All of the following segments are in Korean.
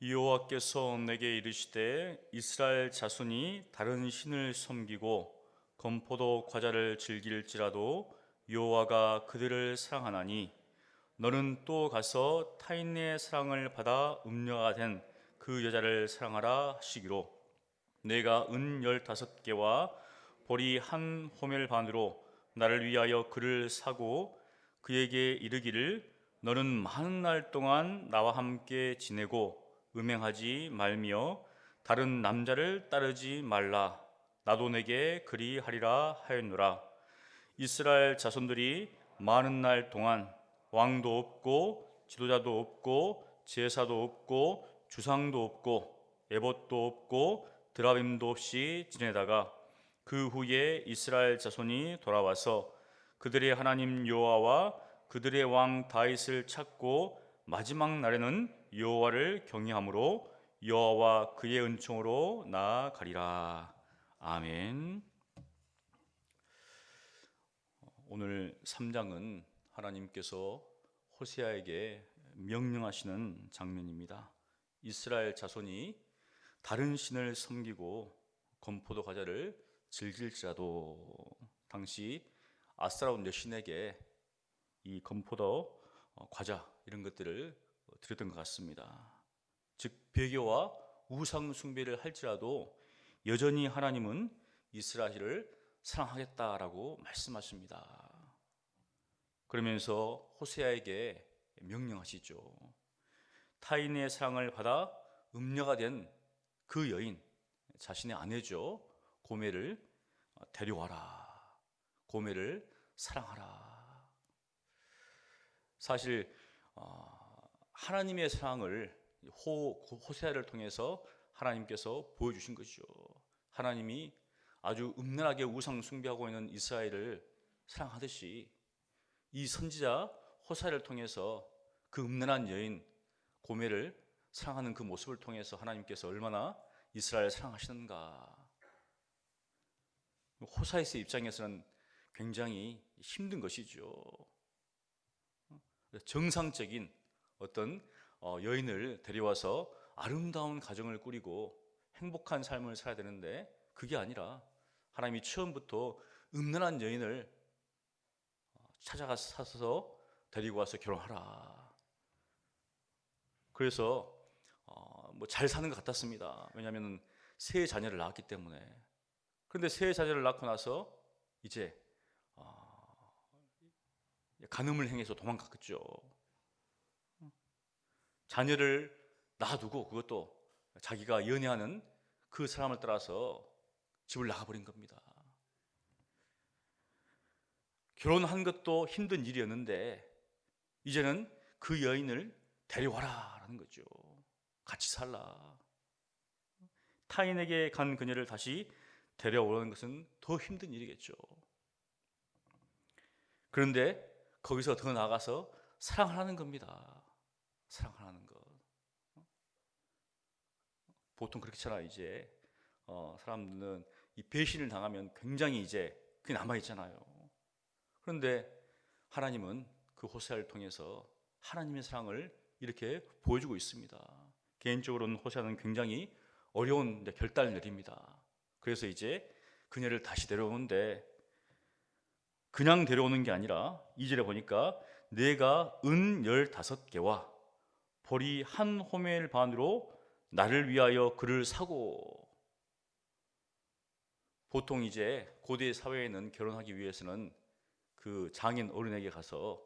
여호와께서 내게 이르시되 이스라엘 자손이 다른 신을 섬기고 건포도 과자를 즐길지라도 여호와가 그들을 사랑하나니 너는 또 가서 타인의 사랑을 받아 음녀가 된 그 여자를 사랑하라 하시기로 내가 은 15개와 보리 한 호멜 반으로 나를 위하여 그를 사고 그에게 이르기를 너는 많은 날 동안 나와 함께 지내고 음행하지 말며 다른 남자를 따르지 말라. 나도 내게 그리하리라 하였노라. 이스라엘 자손들이 많은 날 동안 왕도 없고 지도자도 없고 제사도 없고 주상도 없고 에봇도 없고 드라빔도 없이 지내다가 그 후에 이스라엘 자손이 돌아와서 그들의 하나님 여호와와 그들의 왕 다윗을 찾고 마지막 날에는 여호와를 경외함으로 여호와와 그의 은총으로 나아가리라. 아멘. 오늘 3장은 하나님께서 호세아에게 명령하시는 장면입니다. 이스라엘 자손이 다른 신을 섬기고 건포도 과자를 즐길지라도 당시 아스타롯 여신에게 이 건포도 과자 이런 것들을 드렸던 것 같습니다. 즉 배교와 우상 숭배를 할지라도 여전히 하나님은 이스라엘을 사랑하겠다라고 말씀하십니다. 그러면서 호세아에게 명령하시죠. 타인의 사랑을 받아 음녀가 된 그 여인, 자신의 아내죠. 고멜을 데려와라. 고멜을 사랑하라. 사실 하나님의 사랑을 호세아를 통해서 하나님께서 보여주신 것이죠. 하나님이 아주 음란하게 우상 숭배하고 있는 이스라엘을 사랑하듯이 이 선지자 호세아를 통해서 그 음란한 여인 고멜을 사랑하는 그 모습을 통해서 하나님께서 얼마나 이스라엘을 사랑하시는가. 호세아의 입장에서는 굉장히 힘든 것이죠. 정상적인 어떤 여인을 데려와서 아름다운 가정을 꾸리고 행복한 삶을 살아야 되는데 그게 아니라 하나님이 처음부터 음란한 여인을 찾아가서 데리고 와서 결혼하라. 그래서 뭐 잘 사는 것 같았습니다. 왜냐하면 세 자녀를 낳았기 때문에. 그런데 세 자녀를 낳고 나서 이제 간음을 행해서 도망갔겠죠. 자녀를 놔두고 그것도 자기가 연애하는 그 사람을 따라서 집을 나가버린 겁니다. 결혼한 것도 힘든 일이었는데 이제는 그 여인을 데려와라라는 거죠. 같이 살라. 타인에게 간 그녀를 다시 데려오는 것은 더 힘든 일이겠죠. 그런데 거기서 더 나아가서 사랑하라는 겁니다. 사랑하라는 것. 보통 그렇잖아. 이제 사람들은 이 배신을 당하면 굉장히 이제 그게 남아 있잖아요. 그런데 하나님은 그 호세아를 통해서 하나님의 사랑을 이렇게 보여주고 있습니다. 개인적으로는 호세아는 굉장히 어려운 결단을 내립니다. 그래서 이제 그녀를 다시 데려오는데 그냥 데려오는 게 아니라 2절에 보니까 내가 은 15개와 보리 한 호멜 반으로 나를 위하여 그를 사고. 보통 이제 고대 사회에는 결혼하기 위해서는 그 장인 어른에게 가서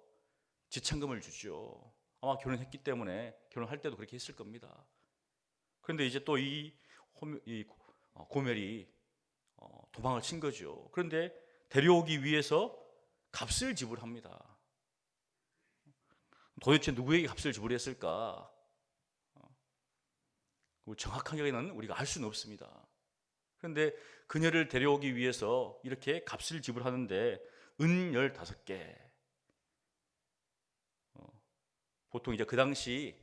지참금을 주죠. 아마 결혼했기 때문에 결혼할 때도 그렇게 했을 겁니다. 그런데 이제 또 이 고멜이 도망을 친 거죠. 그런데 데려오기 위해서 값을 지불합니다. 도대체 누구에게 값을 지불했을까? 정확하게는 우리가 알 수는 없습니다. 그런데 그녀를 데려오기 위해서 이렇게 값을 지불하는데 은 15개. 보통 이제 그 당시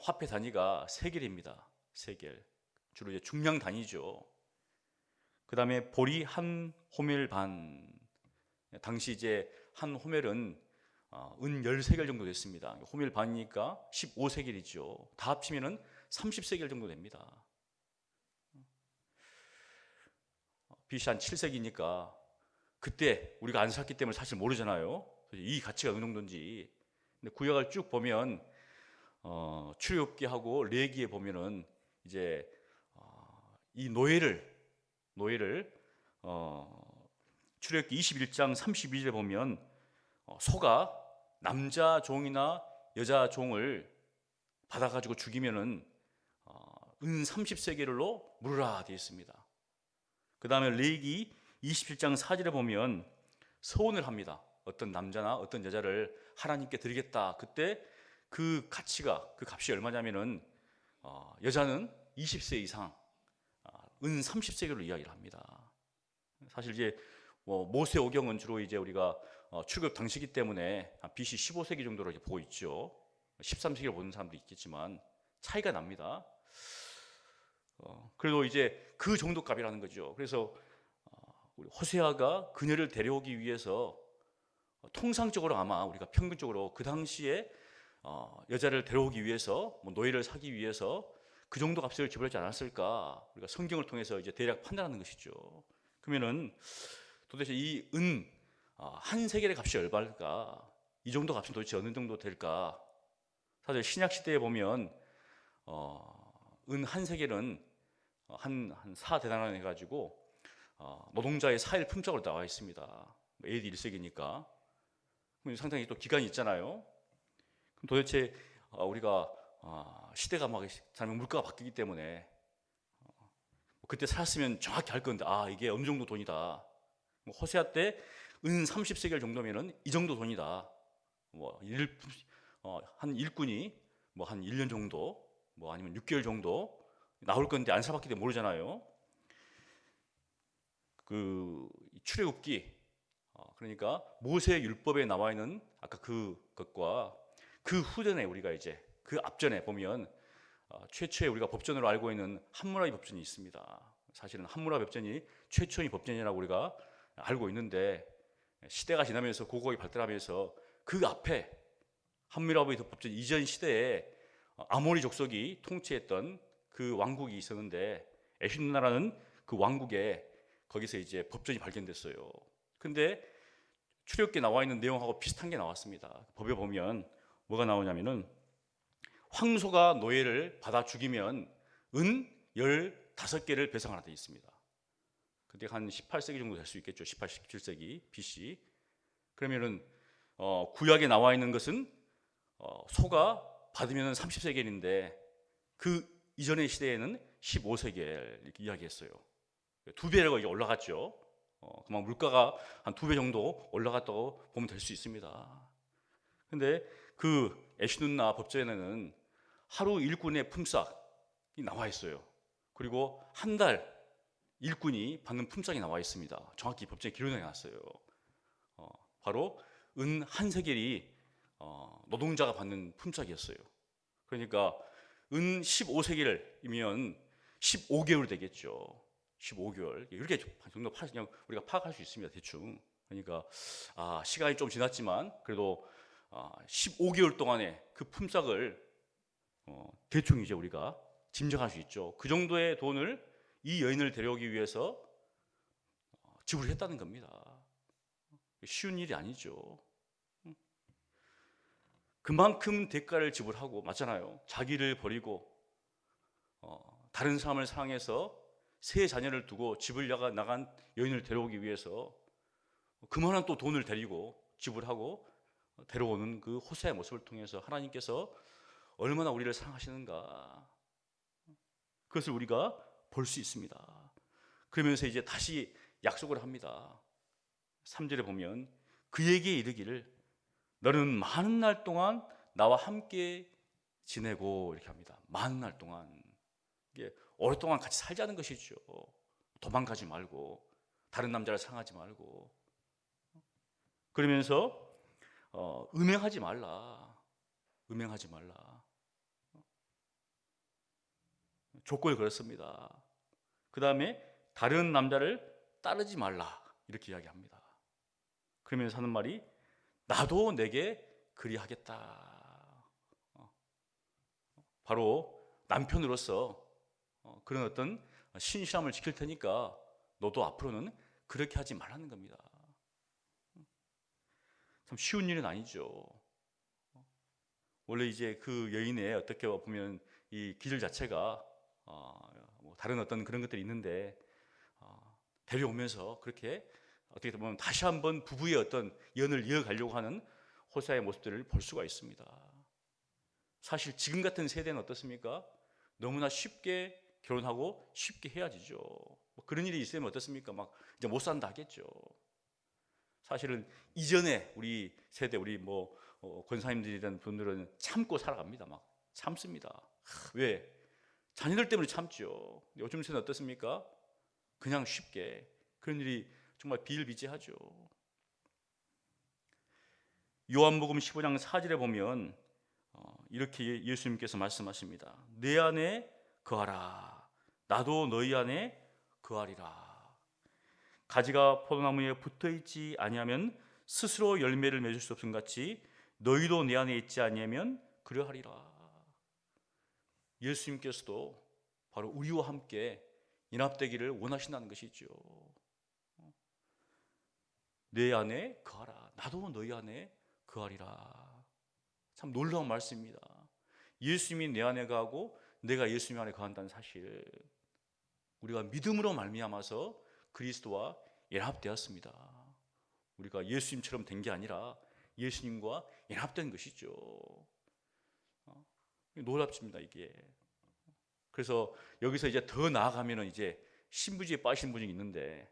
화폐 단위가 세겔입니다. 세겔. 주로 이제 중량 단위죠. 그 다음에 보리 한 호멜 반. 당시 이제 한 호멜은 은 13개월 정도 됐습니다. 호멜 반이니까 15세겔이죠. 다 합치면은 30세겔 정도 됩니다. BC 한 7세기니까 그때 우리가 안 살기 때문에 사실 모르잖아요. 이 가치가 어느 정도인지. 근데 구약을 쭉 보면 출애굽기하고 레위기에 보면은 이제 이 노예를 출애굽기 21장 32절에 보면 소가 남자 종이나 여자 종을 받아가지고 죽이면은 은 30세겔로 물으라 되어 있습니다. 그 다음에 레위기 27장 4절에 보면 서원을 합니다. 어떤 남자나 어떤 여자를 하나님께 드리겠다. 그때 그 가치가, 그 값이 얼마냐면은 여자는 20세 이상 은 30세겔로 이야기를 합니다. 사실 이제 모세오경은 주로 이제 우리가 출애굽 당시이기 때문에 BC 15세기 정도로 이제 보고 있죠. 13세기를 보는 사람도 있겠지만 차이가 납니다. 그래도 이제 그 정도 값이라는 거죠. 그래서 우리 호세아가 그녀를 데려오기 위해서 통상적으로 아마 우리가 평균적으로 그 당시에 여자를 데려오기 위해서 노예를 사기 위해서 그 정도 값을 지불하지 않았을까, 우리가 성경을 통해서 이제 대략 판단하는 것이죠. 그러면은 도대체 이 은 한 세겔의 값이 얼마일까? 이 정도 값은 도대체 어느 정도 될까? 사실 신약 시대에 보면 은 한 세겔은 한 4데나리온 해가지고 노동자의 4일 품삯으로 나와 있습니다. AD 1세기니까. 상당히 또 기간이 있잖아요. 그럼 도대체 우리가 시대가 막 물가가 바뀌기 때문에 그때 살았으면 정확히 알 건데 이게 어느 정도 돈이다. 호세아 때 은 30세겔 정도면은 이 정도 돈이다. 한 일꾼이 한 1년 정도, 아니면 6개월 정도 나올 건데 안 살았기 때문에 모르잖아요. 그 출애굽기, 그러니까 모세 율법에 나와 있는 아까 그것과 그 후전에 우리가 이제 그 앞전에 보면 최초의 우리가 법전으로 알고 있는 함무라비 법전이 있습니다. 사실은 함무라비 법전이 최초의 법전이라고 우리가 알고 있는데 시대가 지나면서 고고학이 발달하면서 그 앞에 함무라비 법전 이전 시대에 아모리 족속이 통치했던 그 왕국이 있었는데 에슈나라는 그 왕국에 거기서 이제 법전이 발견됐어요. 근데 출애굽기에 나와 있는 내용하고 비슷한 게 나왔습니다. 법에 보면 뭐가 나오냐면은 황소가 노예를 받아 죽이면 은 15개를 배상하라 되어 있습니다. 그때 한 18세기 정도 될 수 있겠죠. 18, 17세기 BC. 그러면은 구약에 나와 있는 것은 소가 받으면 30세겔인데 그 이전의 시대에는 15세겔 이렇게 이야기했어요. 2배가 이제 올라갔죠. 그만 물가가 한 2배 정도 올라갔다고 보면 될 수 있습니다. 근데 그 에슈눈나 법전에는 하루 일꾼의 품삯이 나와 있어요. 그리고 한 달 일꾼이 받는 품삯이 나와 있습니다. 정확히 법전에 기록이 나왔어요. 바로 은 한 세겔이 노동자가 받는 품삯이었어요. 그러니까 은 15세겔이면 15개월 되겠죠. 15개월 이렇게 정도 그냥 우리가 파악할 수 있습니다. 대충. 그러니까 시간이 좀 지났지만 그래도 15개월 동안의 그 품삯을 대충 이제 우리가 짐작할 수 있죠. 그 정도의 돈을 이 여인을 데려오기 위해서 지불했다는 겁니다. 쉬운 일이 아니죠. 그만큼 대가를 지불하고, 맞잖아요. 자기를 버리고 다른 사람을 사랑해서 세 자녀를 두고 집을 나간 여인을 데려오기 위해서 그만한 또 돈을 데리고 지불하고 데려오는 그 호세아의 모습을 통해서 하나님께서 얼마나 우리를 사랑하시는가, 그것을 우리가 볼 수 있습니다. 그러면서 이제 다시 약속을 합니다. 3절에 보면 그에게 이르기를 너는 많은 날 동안 나와 함께 지내고, 이렇게 합니다. 많은 날 동안. 이게 오랫동안 같이 살자는 것이죠. 도망가지 말고 다른 남자를 사랑하지 말고. 그러면서 음행하지 말라. 음행하지 말라. 조건을 걸었습니다. 그 다음에 다른 남자를 따르지 말라, 이렇게 이야기합니다. 그러면서 하는 말이 나도 내게 그리하겠다. 바로 남편으로서 그런 어떤 신실함을 지킬 테니까 너도 앞으로는 그렇게 하지 말라는 겁니다. 참 쉬운 일은 아니죠. 원래 이제 그 여인의 어떻게 보면 이 기질 자체가 뭐 다른 어떤 그런 것들이 있는데 데려오면서 그렇게 어떻게 보면 다시 한번 부부의 어떤 연을 이어가려고 하는 호세아의 모습들을 볼 수가 있습니다. 사실 지금 같은 세대는 어떻습니까? 너무나 쉽게 결혼하고 쉽게 헤어지죠. 뭐 그런 일이 있으면 어떻습니까? 막 이제 못 산다 하겠죠. 사실은 이전에 우리 세대 우리 뭐 권사님들이란 분들은 참고 살아갑니다. 막 참습니다. 왜? 자녀들 때문에 참죠. 요즘 세대는 어떻습니까? 그냥 쉽게 그런 일이 정말 비일비재하죠. 요한복음 15장 4절에 보면 이렇게 예수님께서 말씀하십니다. 내 안에 거하라. 나도 너희 안에 거하리라. 가지가 포도나무에 붙어있지 아니하면 스스로 열매를 맺을 수 없음 같이 너희도 내 안에 있지 아니하면 그러하리라. 예수님께서도 바로 우리와 함께 연합되기를 원하신다는 것이죠. 내 안에 거하라. 나도 너희 안에 거하리라. 참 놀라운 말씀입니다. 예수님이 내 안에 거하고 내가 예수님 안에 거한다는 사실, 우리가 믿음으로 말미암아서 그리스도와 연합되었습니다. 우리가 예수님처럼 된 게 아니라 예수님과 연합된 것이죠. 놀랍습니다 이게. 그래서 여기서 이제 더 나아가면은 이제 신부지에 빠진 분이 있는데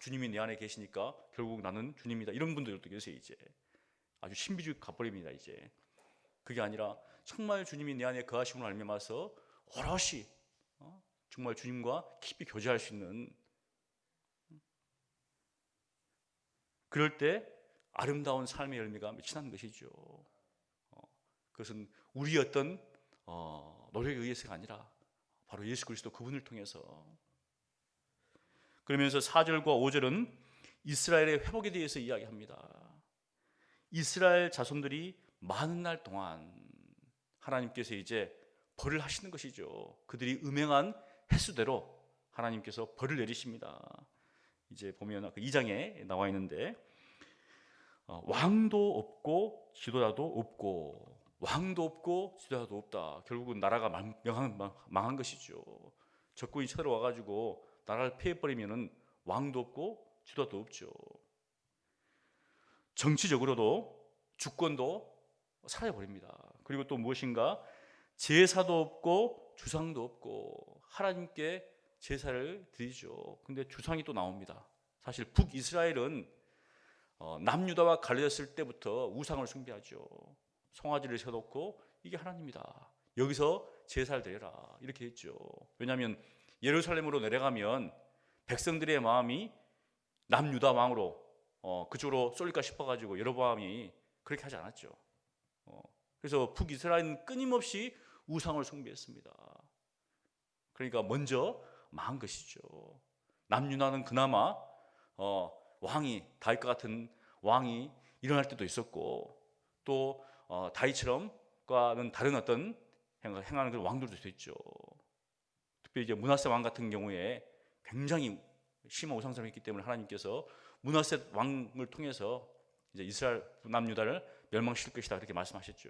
주님이 내 안에 계시니까 결국 나는 주님이다 이런 분들도 계세요. 이제 아주 신비주의 가버립니다. 이제 그게 아니라 정말 주님이 내 안에 거하심을 알면서 오롯이 정말 주님과 깊이 교제할 수 있는, 그럴 때 아름다운 삶의 열매가 맺히는 것이죠. 그것은 우리 어떤 노력에 의해서가 아니라 바로 예수 그리스도 그분을 통해서. 그러면서 4절과 5절은 이스라엘의 회복에 대해서 이야기합니다. 이스라엘 자손들이 많은 날 동안 하나님께서 이제 벌을 하시는 것이죠. 그들이 음행한 횟수대로 하나님께서 벌을 내리십니다. 이제 보면 그 2장에 나와 있는데 왕도 없고 지도자도 없고, 왕도 없고 지도자도 없다. 결국은 나라가 망한 것이죠. 적군이 쳐들어와가지고 나라를 패해버리면은 왕도 없고 지도자도 없죠. 정치적으로도 주권도 사라져버립니다. 그리고 또 무엇인가 제사도 없고 주상도 없고, 하나님께 제사를 드리죠. 근데 주상이 또 나옵니다. 사실 북이스라엘은 남유다와 갈라졌을 때부터 우상을 숭배하죠. 송아지를 세워놓고 이게 하나님이다, 여기서 제사를 드려라 이렇게 했죠. 왜냐하면 예루살렘으로 내려가면 백성들의 마음이 남유다 왕으로 그쪽으로 쏠릴까 싶어가지고 여로보암이 그렇게 하지 않았죠. 그래서 북이스라엘은 끊임없이 우상을 숭배했습니다. 그러니까 먼저 망한 것이죠. 남유다는 그나마 왕이 다윗과 같은 왕이 일어날 때도 있었고, 또 다윗처럼과는 다른 어떤 행하는 그런 왕들도 있었죠. 특별히 이제 므낫세 왕 같은 경우에 굉장히 심한 우상숭배를 했기 때문에 하나님께서 므낫세 왕을 통해서 이제 이스라엘 남유다를 멸망시킬 것이다 그렇게 말씀하셨죠.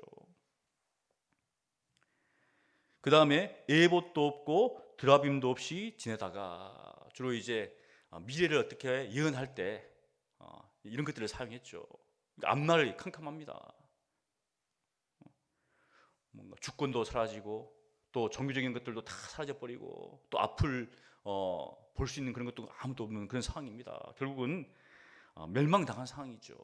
그 다음에 에봇도 없고 드라빔도 없이 지내다가, 주로 이제 미래를 어떻게 예언할 때 이런 것들을 사용했죠. 앞날이 캄캄합니다. 뭔가 주권도 사라지고 또 종교적인 것들도 다 사라져버리고 또 앞을 볼 수 있는 그런 것도 아무도 없는 그런 상황입니다. 결국은 멸망당한 상황이죠.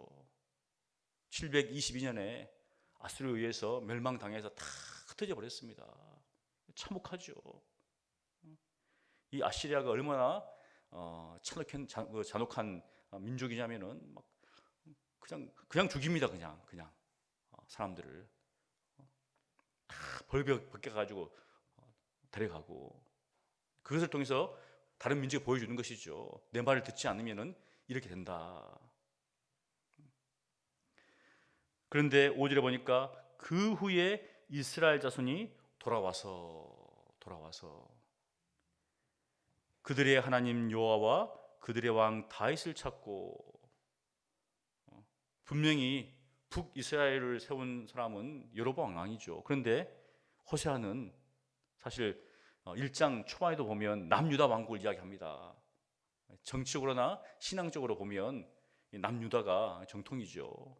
722년에 아수르에 의해서 멸망당해서 다 흩어져 버렸습니다. 참혹하죠. 이 아시리아가 얼마나 잔혹한 민족이냐면은 막 그냥 죽입니다. 그냥 사람들을 다 벌벽 벗겨가지고 데려가고, 그것을 통해서 다른 민족에 보여주는 것이죠. 내 말을 듣지 않으면은 이렇게 된다. 그런데 5절에 보니까 그 후에 이스라엘 자손이 돌아와서 돌아와서 그들의 하나님 여호와와 그들의 왕 다윗을 찾고, 분명히 북이스라엘을 세운 사람은 여로보암 왕이죠. 그런데 호세아는 사실 1장 초반에도 보면 남유다 왕국을 이야기합니다. 정치적으로나 신앙적으로 보면 남유다가 정통이죠.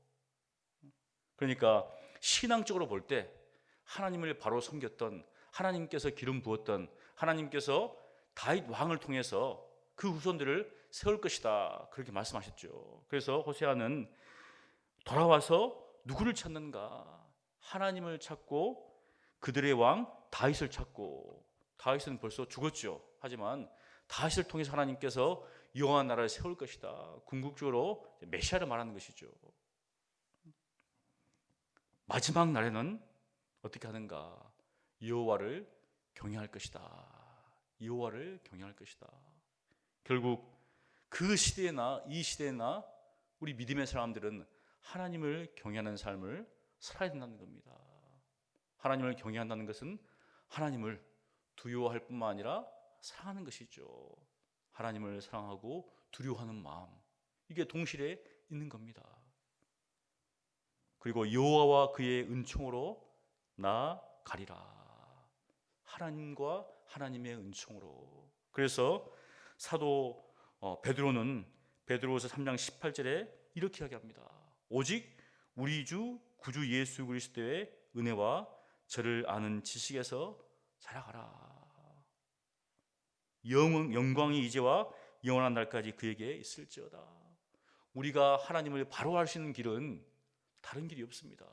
그러니까 신앙적으로 볼 때 하나님을 바로 섬겼던, 하나님께서 기름 부었던, 하나님께서 다윗 왕을 통해서 그 후손들을 세울 것이다, 그렇게 말씀하셨죠. 그래서 호세아는 돌아와서 누구를 찾는가? 하나님을 찾고 그들의 왕 다윗을 찾고, 다윗은 벌써 죽었죠. 하지만 다윗을 통해서 하나님께서 영원한 나라를 세울 것이다, 궁극적으로 메시아를 말하는 것이죠. 마지막 날에는 어떻게 하는가? 여호와를 경외할 것이다. 여호와를 경외할 것이다. 결국 그 시대나 이 시대나 우리 믿음의 사람들은 하나님을 경외하는 삶을 살아야 된다는 겁니다. 하나님을 경외한다는 것은 하나님을 두려워할 뿐만 아니라 사랑하는 것이죠. 하나님을 사랑하고 두려워하는 마음, 이게 동시에 있는 겁니다. 그리고 여호와와 그의 은총으로 나아가리라. 하나님과 하나님의 은총으로. 그래서 사도 베드로는 베드로후서 3장 18절에 이렇게 이야기합니다. 오직 우리 주 구주 예수 그리스도의 은혜와 저를 아는 지식에서 자라가라. 영광이 이제와 영원한 날까지 그에게 있을지어다. 우리가 하나님을 바로 알 수 있는 길은 다른 길이 없습니다.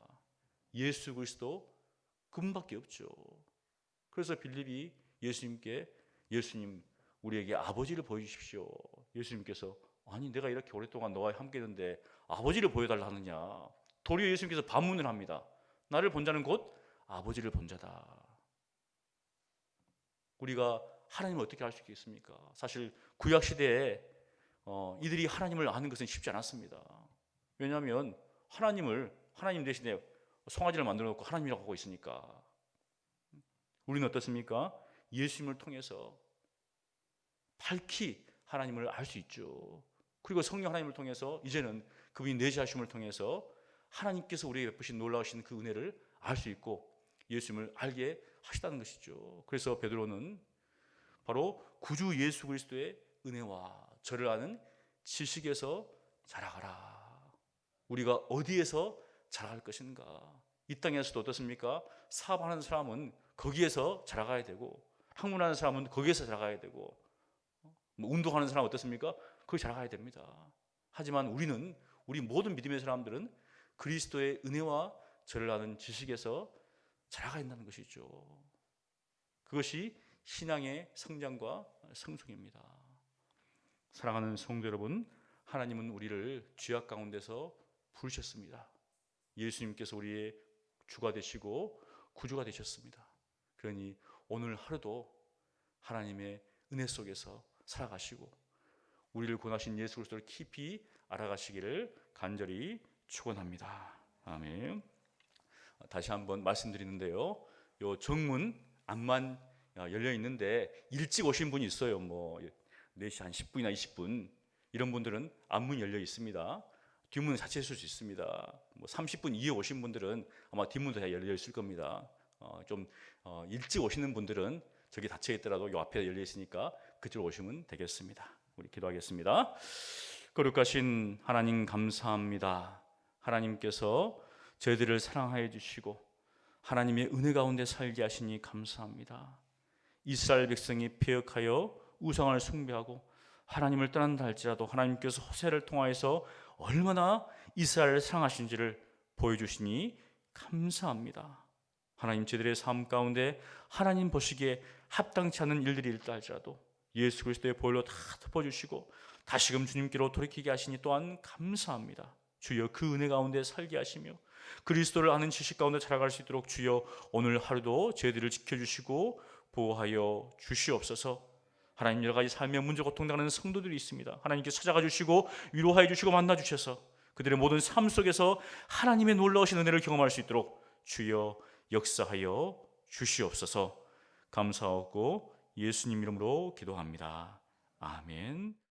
예수 그리스도 그분밖에 없죠. 그래서 빌립이 예수님께, 예수님 우리에게 아버지를 보여주십시오. 예수님께서 아니 내가 이렇게 오랫동안 너와 함께 했는데 아버지를 보여달라 하느냐. 도리어 예수님께서 반문을 합니다. 나를 본 자는 곧 아버지를 본 자다. 우리가 하나님을 어떻게 알 수 있겠습니까? 사실 구약시대에 이들이 하나님을 아는 것은 쉽지 않았습니다. 왜냐하면 하나님 대신에 송아지를 만들어 놓고 하나님이라고 하고 있으니까. 우리는 어떻습니까? 예수님을 통해서 밝히 하나님을 알 수 있죠. 그리고 성령 하나님을 통해서 이제는 그분이 내재하심을 통해서 하나님께서 우리에게 베푸신 놀라우신 그 은혜를 알 수 있고 예수님을 알게 하시다는 것이죠. 그래서 베드로는 바로 구주 예수 그리스도의 은혜와 저를 아는 지식에서 자라가라. 우리가 어디에서 자라갈 것인가? 이 땅에서도 어떻습니까? 사업하는 사람은 거기에서 자라가야 되고, 학문하는 사람은 거기에서 자라가야 되고, 운동하는 사람은 어떻습니까? 거기 자라가야 됩니다. 하지만 우리 모든 믿음의 사람들은 그리스도의 은혜와 저를 아는 지식에서 자라가야 한다는 것이죠. 그것이 신앙의 성장과 성숙입니다. 사랑하는 성도 여러분, 하나님은 우리를 죄악 가운데서 부르셨습니다. 예수님께서 우리의 주가 되시고 구주가 되셨습니다. 그러니 오늘 하루도 하나님의 은혜 속에서 살아가시고 우리를 구원하신 예수 그리스도를 깊이 알아가시기를 간절히 축원합니다. 아멘. 다시 한번 말씀드리는데요, 요 정문 앞만 열려 있는데 일찍 오신 분이 있어요. 4시 한 10분이나 20분 이런 분들은 앞문이 열려 있습니다. 뒷문은 닫혀 있을 수 있습니다. 30분 이후에 오신 분들은 아마 뒷문도 다 열려 있을 겁니다. 좀 일찍 오시는 분들은 저기 닫혀 있더라도 요 앞에 열려 있으니까 그쪽으로 오시면 되겠습니다. 우리 기도하겠습니다. 거룩하신 하나님 감사합니다. 하나님께서 저희들을 사랑하여 주시고 하나님의 은혜 가운데 살게 하시니 감사합니다. 이스라엘 백성이 패역하여 우상을 숭배하고 하나님을 떠난다 할지라도 하나님께서 호세를 통하여서 얼마나 이스라엘을 사랑하신지를 보여주시니 감사합니다. 하나님, 저희들의 삶 가운데 하나님 보시기에 합당치 않은 일들이 있다 할지라도 예수 그리스도의 보혈로 다 덮어주시고 다시금 주님께로 돌이키게 하시니 또한 감사합니다. 주여, 그 은혜 가운데 살게 하시며 그리스도를 아는 지식 가운데 자라갈 수 있도록 주여 오늘 하루도 저희들을 지켜주시고 보호하여 주시옵소서. 하나님, 여러 가지 삶의 문제 고통당하는 성도들이 있습니다. 하나님께서 찾아가 주시고 위로하여 주시고 만나 주셔서 그들의 모든 삶 속에서 하나님의 놀라우신 은혜를 경험할 수 있도록 주여 역사하여 주시옵소서. 감사하고 예수님 이름으로 기도합니다. 아멘.